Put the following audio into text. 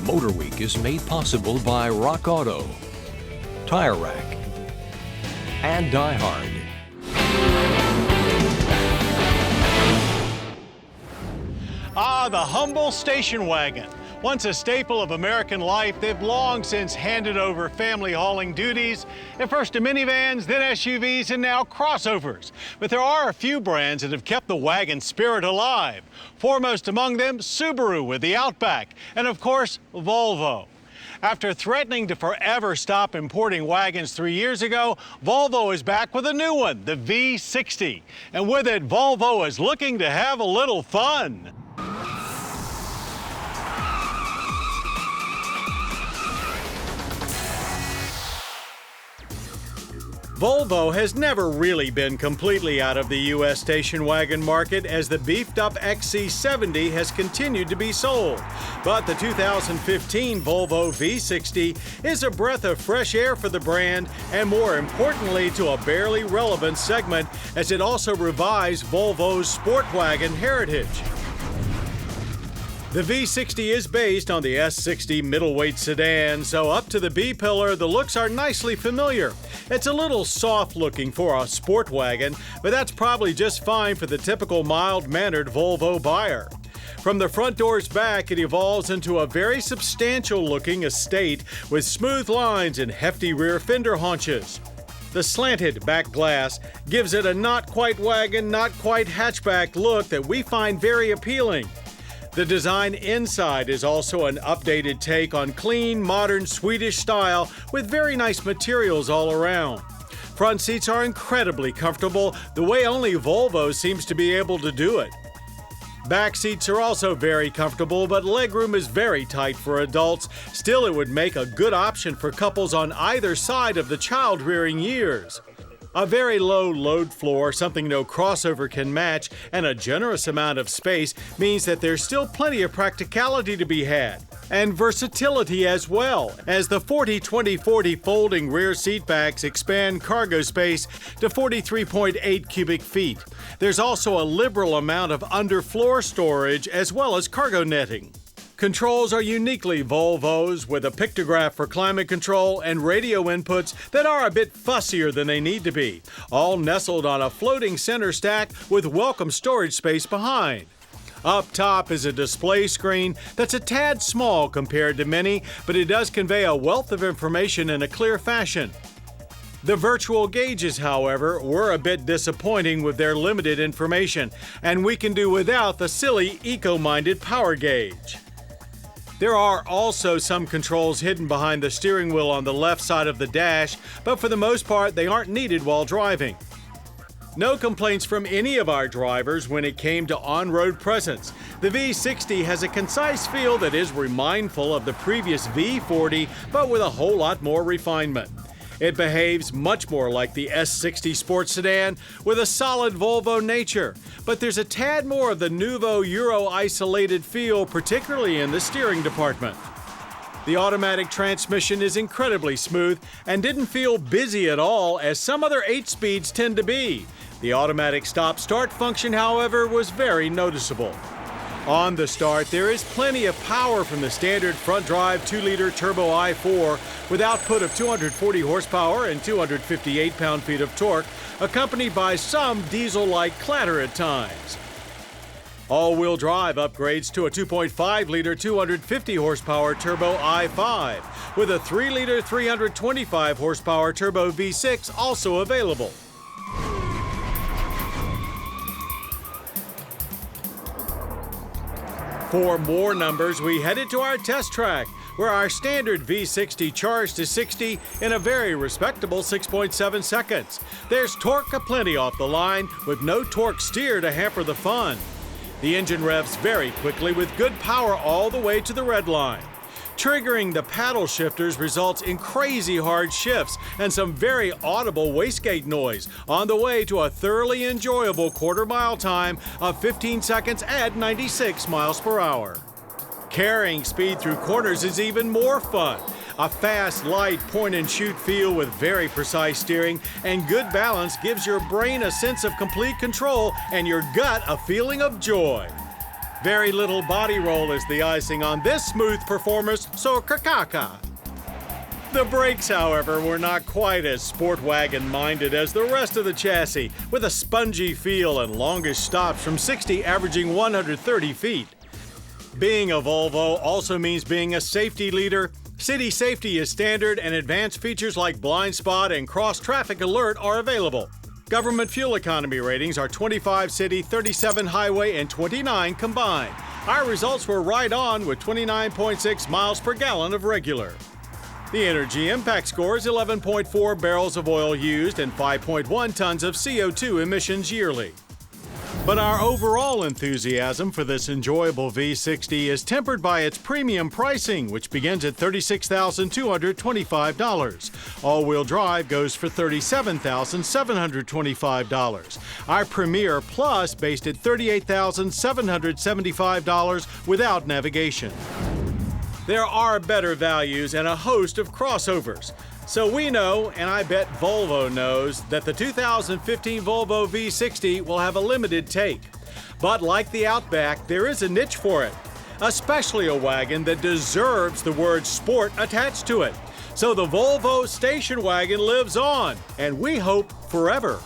MotorWeek is made possible by Rock Auto, Tire Rack, and Die Hard. The humble station wagon. Once a staple of American life, they've long since handed over family hauling duties, at first to minivans, then SUVs, and now crossovers. But there are a few brands that have kept the wagon spirit alive. Foremost among them, Subaru with the Outback, and of course, Volvo. After threatening to forever stop importing wagons 3 years ago, Volvo is back with a new one, the V60. And with it, Volvo is looking to have a little fun. Volvo has never really been completely out of the U.S. station wagon market, as the beefed-up XC70 has continued to be sold. But the 2015 Volvo V60 is a breath of fresh air for the brand, and more importantly to a barely relevant segment, as it also revives Volvo's sport wagon heritage. The V60 is based on the S60 middleweight sedan, so up to the B-pillar, the looks are nicely familiar. It's a little soft-looking for a sport wagon, but that's probably just fine for the typical mild-mannered Volvo buyer. From the front doors back, it evolves into a very substantial-looking estate with smooth lines and hefty rear fender haunches. The slanted back glass gives it a not-quite wagon, not-quite hatchback look that we find very appealing. The design inside is also an updated take on clean, modern Swedish style with very nice materials all around. Front seats are incredibly comfortable, the way only Volvo seems to be able to do it. Back seats are also very comfortable, but legroom is very tight for adults. Still, it would make a good option for couples on either side of the child-rearing years. A very low load floor, something no crossover can match, and a generous amount of space means that there's still plenty of practicality to be had. And versatility as well, as the 40-20-40 folding rear seat backs expand cargo space to 43.8 cubic feet. There's also a liberal amount of underfloor storage as well as cargo netting. Controls are uniquely Volvo's, with a pictograph for climate control and radio inputs that are a bit fussier than they need to be, all nestled on a floating center stack with welcome storage space behind. Up top is a display screen that's a tad small compared to many, but it does convey a wealth of information in a clear fashion. The virtual gauges, however, were a bit disappointing with their limited information, and we can do without the silly eco-minded power gauge. There are also some controls hidden behind the steering wheel on the left side of the dash, but for the most part, they aren't needed while driving. No complaints from any of our drivers when it came to on-road presence. The V60 has a concise feel that is mindful of the previous V40, but with a whole lot more refinement. It behaves much more like the S60 sports sedan with a solid Volvo nature, but there's a tad more of the Nuvo Euro-isolated feel, particularly in the steering department. The automatic transmission is incredibly smooth and didn't feel busy at all, as some other 8-speeds tend to be. The automatic stop-start function, however, was very noticeable. On the start, there is plenty of power from the standard front-drive 2-liter turbo i4 with output of 240 horsepower and 258 pound-feet of torque, accompanied by some diesel-like clatter at times. All-wheel drive upgrades to a 2.5-liter 250 horsepower turbo i5 with a 3-liter 325 horsepower turbo V6 also available. For more numbers, we headed to our test track, where our standard V60 charged to 60 in a very respectable 6.7 seconds. There's torque aplenty off the line, with no torque steer to hamper the fun. The engine revs very quickly with good power all the way to the red line. Triggering the paddle shifters results in crazy hard shifts and some very audible wastegate noise on the way to a thoroughly enjoyable quarter-mile time of 15 seconds at 96 miles per hour. Carrying speed through corners is even more fun. A fast, light point-and-shoot feel with very precise steering and good balance gives your brain a sense of complete control and your gut a feeling of joy. Very little body roll is the icing on this smooth performer's sokakaka. The brakes, however, were not quite as sport wagon-minded as the rest of the chassis, with a spongy feel and longest stops from 60 averaging 130 feet. Being a Volvo also means being a safety leader. City safety is standard, and advanced features like blind spot and cross-traffic alert are available. Government fuel economy ratings are 25 city, 37 highway, and 29 combined. Our results were right on with 29.6 miles per gallon of regular. The energy impact score is 11.4 barrels of oil used and 5.1 tons of CO2 emissions yearly. But our overall enthusiasm for this enjoyable V60 is tempered by its premium pricing, which begins at $36,225. All-wheel drive goes for $37,725. Our Premier Plus based at $38,775 without navigation. There are better values and a host of crossovers. So we know, and I bet Volvo knows, that the 2015 Volvo V60 will have a limited take. But like the Outback, there is a niche for it, especially a wagon that deserves the word sport attached to it. So the Volvo station wagon lives on, and we hope forever.